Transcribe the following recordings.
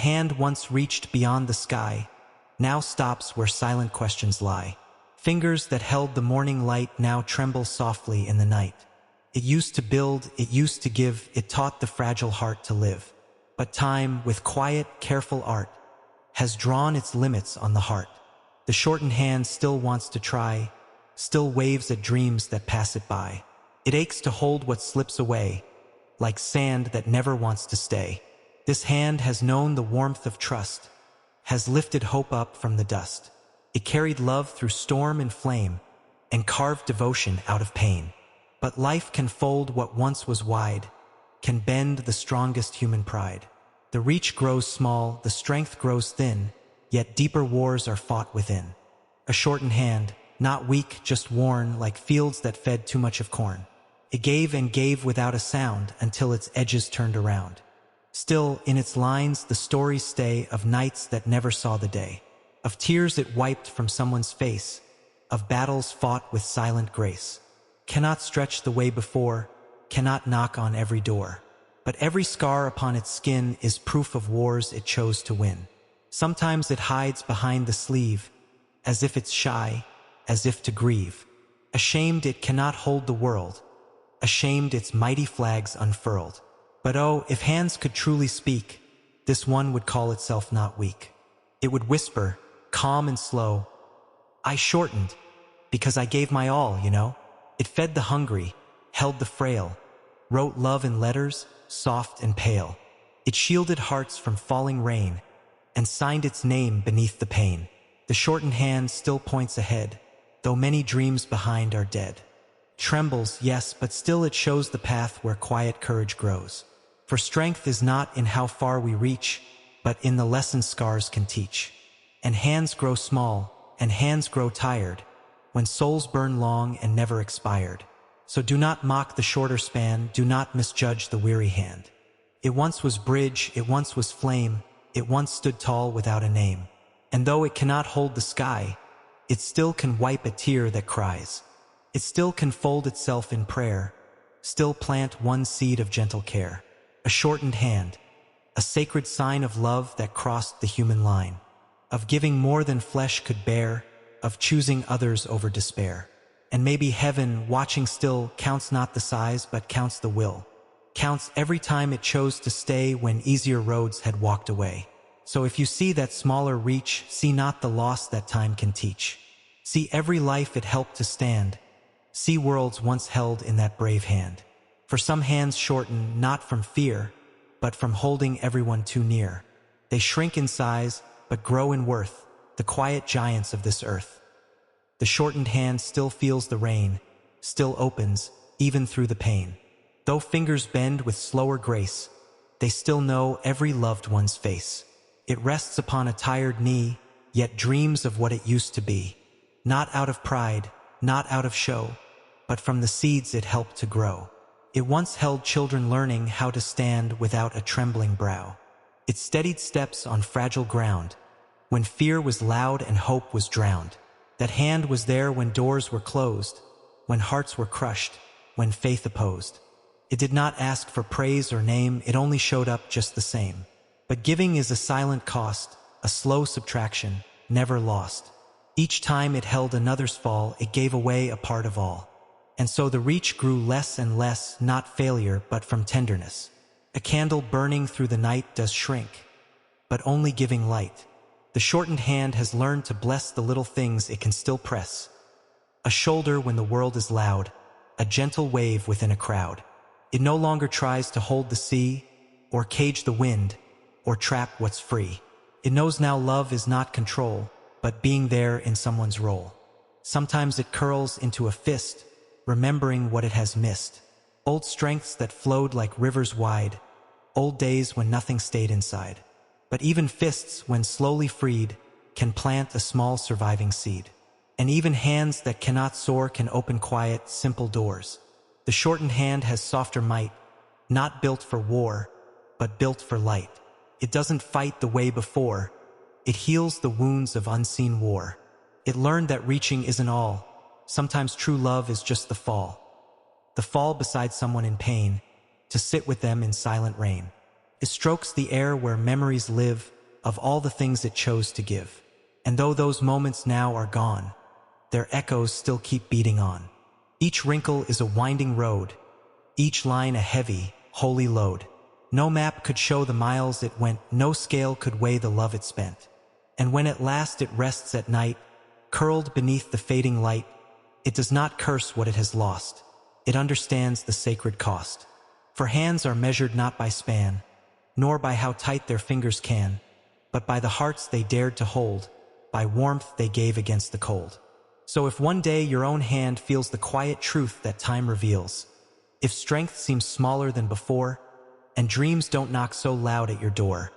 hand once reached beyond the sky, now stops where silent questions lie. Fingers that held the morning light now tremble softly in the night. It used to build, it used to give, it taught the fragile heart to live. But time, with quiet, careful art, has drawn its limits on the heart. The shortened hand still wants to try, still waves at dreams that pass it by. It aches to hold what slips away, like sand that never wants to stay. This hand has known the warmth of trust, has lifted hope up from the dust. It carried love through storm and flame, and carved devotion out of pain. But life can fold what once was wide, can bend the strongest human pride. The reach grows small, the strength grows thin, yet deeper wars are fought within. A shortened hand, not weak, just worn, like fields that fed too much of corn. It gave and gave without a sound until its edges turned around. Still, in its lines, the stories stay of nights that never saw the day, of tears it wiped from someone's face, of battles fought with silent grace. Cannot stretch the way before, cannot knock on every door. But every scar upon its skin is proof of wars it chose to win. Sometimes it hides behind the sleeve, as if it's shy, as if to grieve. Ashamed it cannot hold the world, ashamed its mighty flags unfurled. But oh, if hands could truly speak, this one would call itself not weak. It would whisper, calm and slow, I shortened, because I gave my all, you know. It fed the hungry, held the frail, wrote love in letters, soft and pale. It shielded hearts from falling rain, and signed its name beneath the pain. The shortened hand still points ahead, though many dreams behind are dead. Trembles, yes, but still it shows the path where quiet courage grows. For strength is not in how far we reach, but in the lessons scars can teach. And hands grow small, and hands grow tired, when souls burn long and never expired. So do not mock the shorter span, do not misjudge the weary hand. It once was bridge, it once was flame, it once stood tall without a name. And though it cannot hold the sky, it still can wipe a tear that cries. It still can fold itself in prayer, still plant one seed of gentle care. A shortened hand, a sacred sign of love that crossed the human line, of giving more than flesh could bear, of choosing others over despair. And maybe heaven, watching still, counts not the size but counts the will, counts every time it chose to stay when easier roads had walked away. So if you see that smaller reach, see not the loss that time can teach. See every life it helped to stand, see worlds once held in that brave hand. For some hands shorten not from fear, but from holding everyone too near. They shrink in size, but grow in worth, the quiet giants of this earth. The shortened hand still feels the rain, still opens, even through the pain. Though fingers bend with slower grace, they still know every loved one's face. It rests upon a tired knee, yet dreams of what it used to be. Not out of pride, not out of show, but from the seeds it helped to grow. It once held children learning how to stand without a trembling brow. It steadied steps on fragile ground, when fear was loud and hope was drowned. That hand was there when doors were closed, when hearts were crushed, when faith opposed. It did not ask for praise or name, it only showed up just the same. But giving is a silent cost, a slow subtraction, never lost. Each time it held another's fall, it gave away a part of all. And so the reach grew less and less, not failure, but from tenderness. A candle burning through the night does shrink, but only giving light. The shortened hand has learned to bless the little things it can still press. A shoulder when the world is loud, a gentle wave within a crowd. It no longer tries to hold the sea, or cage the wind, or trap what's free. It knows now love is not control, but being there in someone's role. Sometimes it curls into a fist, remembering what it has missed. Old strengths that flowed like rivers wide, old days when nothing stayed inside. But even fists, when slowly freed, can plant a small surviving seed. And even hands that cannot soar can open quiet, simple doors. The shortened hand has softer might, not built for war, but built for light. It doesn't fight the way before, it heals the wounds of unseen war. It learned that reaching isn't all, sometimes true love is just the fall. The fall beside someone in pain, to sit with them in silent rain. It strokes the air where memories live, of all the things it chose to give. And though those moments now are gone, their echoes still keep beating on. Each wrinkle is a winding road, each line a heavy, holy load. No map could show the miles it went, no scale could weigh the love it spent. And when at last it rests at night, curled beneath the fading light, it does not curse what it has lost. It understands the sacred cost. For hands are measured not by span, nor by how tight their fingers can, but by the hearts they dared to hold, by warmth they gave against the cold. So if one day your own hand feels the quiet truth that time reveals, if strength seems smaller than before, and dreams don't knock so loud at your door,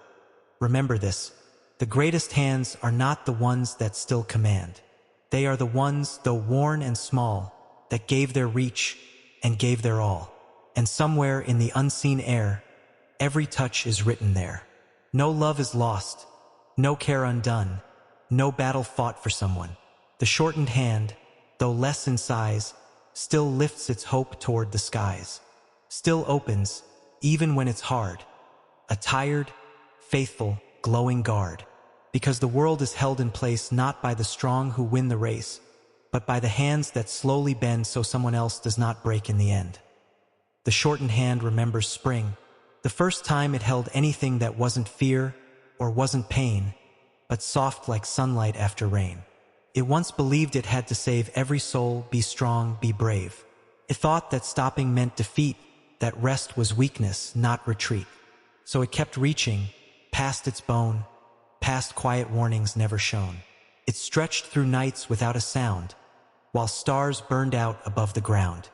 remember this: the greatest hands are not the ones that still command. They are the ones, though worn and small, that gave their reach and gave their all. And somewhere in the unseen air, every touch is written there. No love is lost, no care undone, no battle fought for someone. The shortened hand, though less in size, still lifts its hope toward the skies. Still opens, even when it's hard, a tired, faithful, glowing guard. Because the world is held in place not by the strong who win the race, but by the hands that slowly bend so someone else does not break in the end. The shortened hand remembers spring, the first time it held anything that wasn't fear or wasn't pain, but soft like sunlight after rain. It once believed it had to save every soul, be strong, be brave. It thought that stopping meant defeat, that rest was weakness, not retreat. So it kept reaching, past its bone, past quiet warnings never shown. It stretched through nights without a sound, while stars burned out above the ground.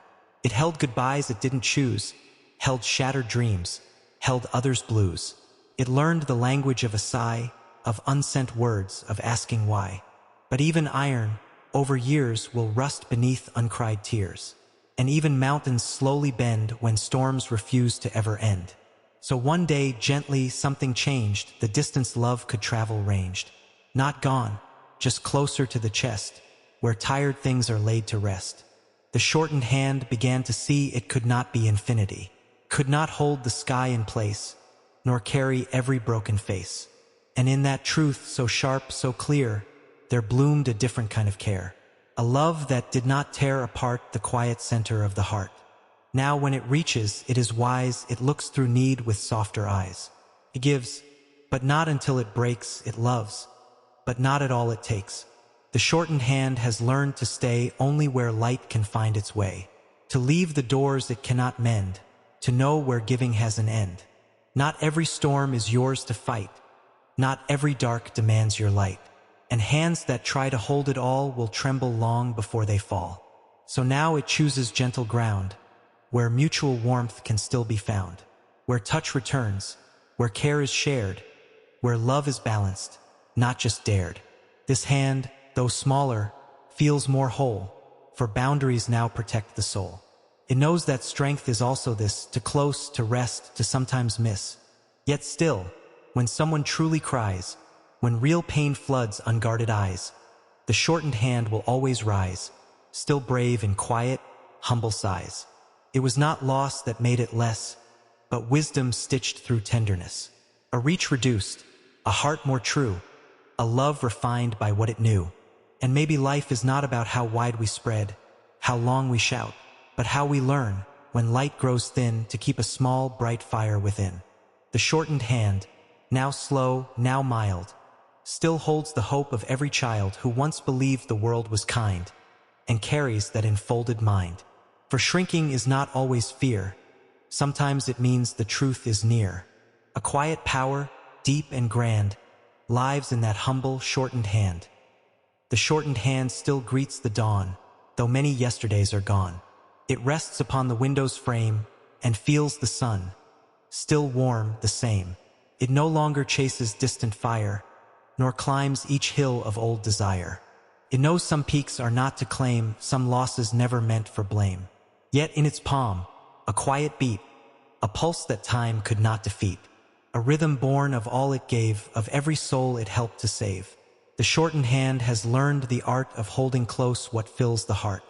It held goodbyes it didn't choose, held shattered dreams, held others' blues. It learned the language of a sigh, of unsent words, of asking why. But even iron, over years, will rust beneath uncried tears. And even mountains slowly bend when storms refuse to ever end. So one day, gently, something changed, the distance love could travel ranged. Not gone, just closer to the chest, where tired things are laid to rest. The shortened hand began to see it could not be infinity, could not hold the sky in place, nor carry every broken face. And in that truth so sharp, so clear, there bloomed a different kind of care. A love that did not tear apart the quiet center of the heart. Now when it reaches, it is wise, it looks through need with softer eyes. It gives, but not until it breaks. It loves, but not at all it takes. The shortened hand has learned to stay only where light can find its way, to leave the doors it cannot mend, to know where giving has an end. Not every storm is yours to fight, not every dark demands your light, and hands that try to hold it all will tremble long before they fall. So now it chooses gentle ground, where mutual warmth can still be found, where touch returns, where care is shared, where love is balanced, not just dared. This hand, though smaller, feels more whole, for boundaries now protect the soul. It knows that strength is also this, to close, to rest, to sometimes miss. Yet still, when someone truly cries, when real pain floods unguarded eyes, the shortened hand will always rise, still brave in quiet, humble sighs. It was not loss that made it less, but wisdom stitched through tenderness. A reach reduced, a heart more true, a love refined by what it knew. And maybe life is not about how wide we spread, how long we shout, but how we learn, when light grows thin, to keep a small, bright fire within. The shortened hand, now slow, now mild, still holds the hope of every child who once believed the world was kind, and carries that enfolded mind. For shrinking is not always fear. Sometimes it means the truth is near. A quiet power, deep and grand, lives in that humble, shortened hand. The shortened hand still greets the dawn, though many yesterdays are gone. It rests upon the window's frame and feels the sun, still warm, the same. It no longer chases distant fire, nor climbs each hill of old desire. It knows some peaks are not to claim, some losses never meant for blame. Yet in its palm, a quiet beat, a pulse that time could not defeat, a rhythm born of all it gave, of every soul it helped to save. The shortened hand has learned the art of holding close what fills the heart.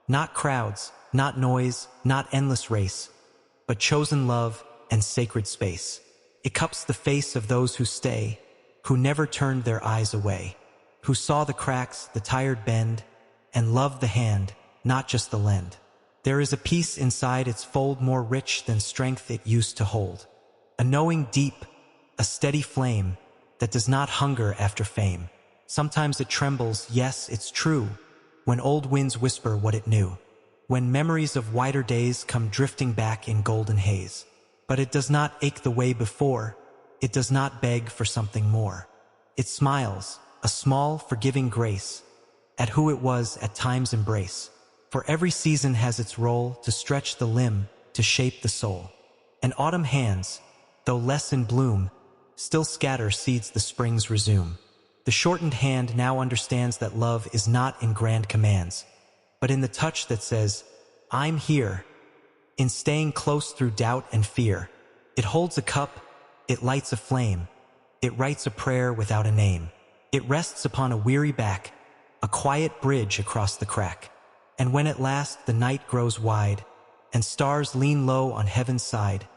Not crowds, not noise, not endless race, but chosen love and sacred space. It cups the face of those who stay, who never turned their eyes away, who saw the cracks, the tired bend, and loved the hand, not just the lend. There is a peace inside its fold more rich than strength it used to hold. A knowing deep, a steady flame that does not hunger after fame. Sometimes it trembles, yes, it's true, when old winds whisper what it knew, when memories of whiter days come drifting back in golden haze. But it does not ache the way before, it does not beg for something more. It smiles, a small, forgiving grace, at who it was at times embrace. For every season has its role to stretch the limb, to shape the soul. And autumn hands, though less in bloom, still scatter seeds the springs resume. The shortened hand now understands that love is not in grand commands, but in the touch that says, I'm here, in staying close through doubt and fear. It holds a cup, it lights a flame, it writes a prayer without a name. It rests upon a weary back, a quiet bridge across the crack. And when at last the night grows wide, and stars lean low on heaven's side,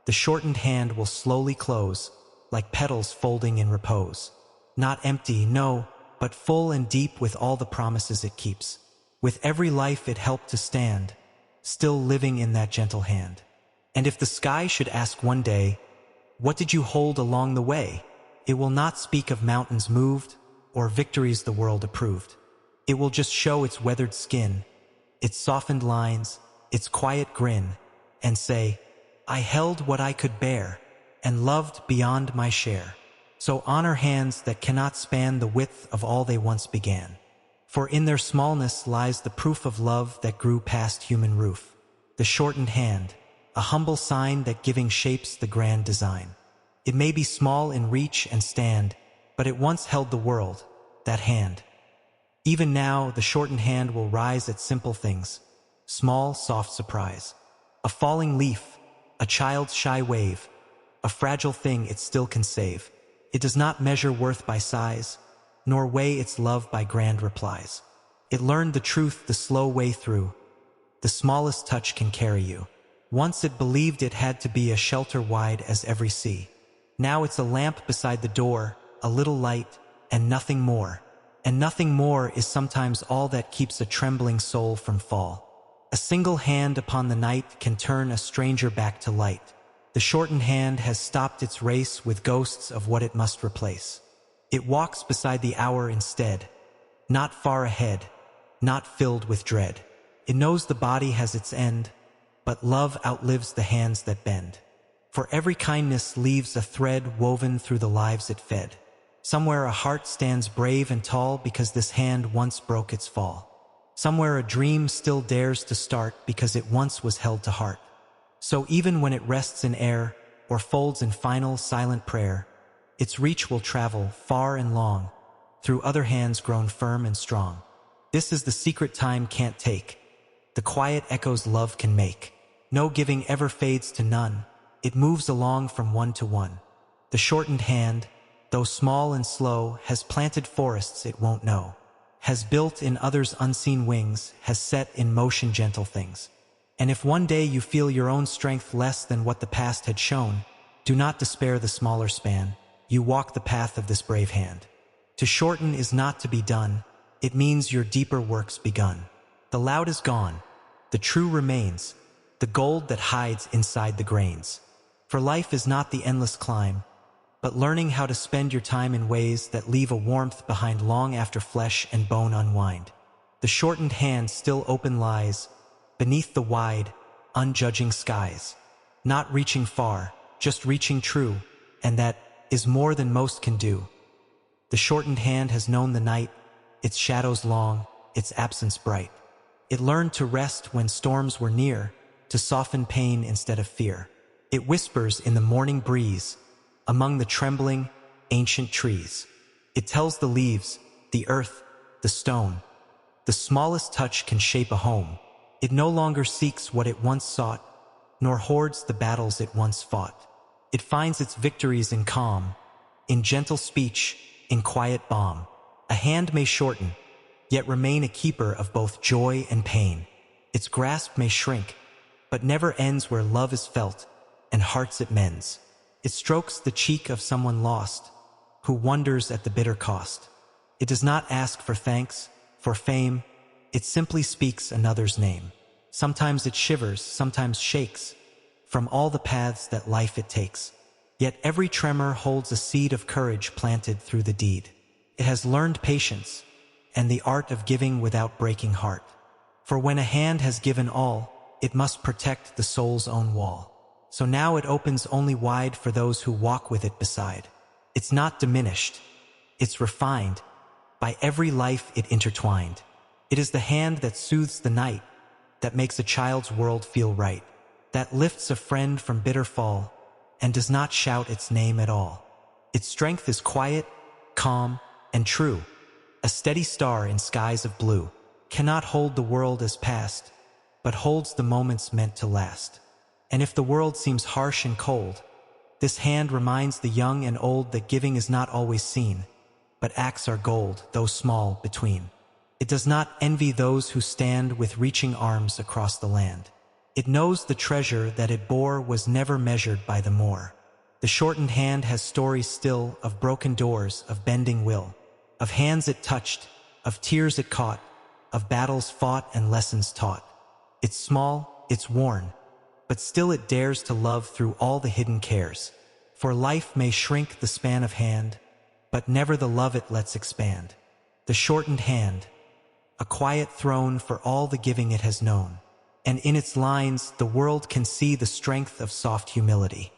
the shortened hand will slowly close, like petals folding in repose. Not empty, no, but full and deep with all the promises it keeps. With every life it helped to stand, still living in that gentle hand. And if the sky should ask one day, what did you hold along the way? It will not speak of mountains moved, or victories the world approved. It will just show its weathered skin, its softened lines, its quiet grin, and say, I held what I could bear, and loved beyond my share. So honor hands that cannot span the width of all they once began. For in their smallness lies the proof of love that grew past human roof. The shortened hand, a humble sign that giving shapes the grand design. It may be small in reach and stand, but it once held the world, that hand. Even now, the shortened hand will rise at simple things. Small, soft surprise. A falling leaf, a child's shy wave, a fragile thing it still can save. It does not measure worth by size, nor weigh its love by grand replies. It learned the truth the slow way through. The smallest touch can carry you. Once it believed it had to be a shelter wide as every sea. Now it's a lamp beside the door, a little light, and nothing more. And nothing more is sometimes all that keeps a trembling soul from fall. A single hand upon the night can turn a stranger back to light. The shortened hand has stopped its race with ghosts of what it must replace. It walks beside the hour instead, not far ahead, not filled with dread. It knows the body has its end, but love outlives the hands that bend. For every kindness leaves a thread woven through the lives it fed. Somewhere a heart stands brave and tall because this hand once broke its fall. Somewhere a dream still dares to start because it once was held to heart. So even when it rests in air or folds in final silent prayer, its reach will travel far and long through other hands grown firm and strong. This is the secret time can't take, the quiet echoes love can make. No giving ever fades to none, it moves along from one to one. The shortened hand, though small and slow, has planted forests it won't know, has built in others unseen wings, has set in motion gentle things. And if one day you feel your own strength less than what the past had shown, do not despair the smaller span, you walk the path of this brave hand. To shorten is not to be done, it means your deeper work's begun. The loud is gone, the true remains, the gold that hides inside the grains. For life is not the endless climb, but learning how to spend your time in ways that leave a warmth behind long after flesh and bone unwind. The shortened hand still open lies, beneath the wide, unjudging skies. Not reaching far, just reaching true, and that is more than most can do. The shortened hand has known the night, its shadows long, its absence bright. It learned to rest when storms were near, to soften pain instead of fear. It whispers in the morning breeze, among the trembling, ancient trees. It tells the leaves, the earth, the stone, the smallest touch can shape a home. It no longer seeks what it once sought, nor hoards the battles it once fought. It finds its victories in calm, in gentle speech, in quiet balm. A hand may shorten, yet remain a keeper of both joy and pain. Its grasp may shrink, but never ends where love is felt, and hearts it mends. It strokes the cheek of someone lost, who wonders at the bitter cost. It does not ask for thanks, for fame, it simply speaks another's name. Sometimes it shivers, sometimes shakes, from all the paths that life it takes. Yet every tremor holds a seed of courage planted through the deed. It has learned patience, and the art of giving without breaking heart. For when a hand has given all, it must protect the soul's own wall. So now it opens only wide for those who walk with it beside. It's not diminished, it's refined, by every life it intertwined. It is the hand that soothes the night, that makes a child's world feel right, that lifts a friend from bitter fall, and does not shout its name at all. Its strength is quiet, calm, and true. A steady star in skies of blue, cannot hold the world as past, but holds the moments meant to last. And if the world seems harsh and cold, this hand reminds the young and old that giving is not always seen, but acts are gold, though small, between. It does not envy those who stand with reaching arms across the land. It knows the treasure that it bore was never measured by the more. The shortened hand has stories still of broken doors, of bending will, of hands it touched, of tears it caught, of battles fought and lessons taught. It's small, it's worn, but still it dares to love through all the hidden cares. For life may shrink the span of hand, but never the love it lets expand. The shortened hand, a quiet throne for all the giving it has known, and in its lines the world can see the strength of soft humility.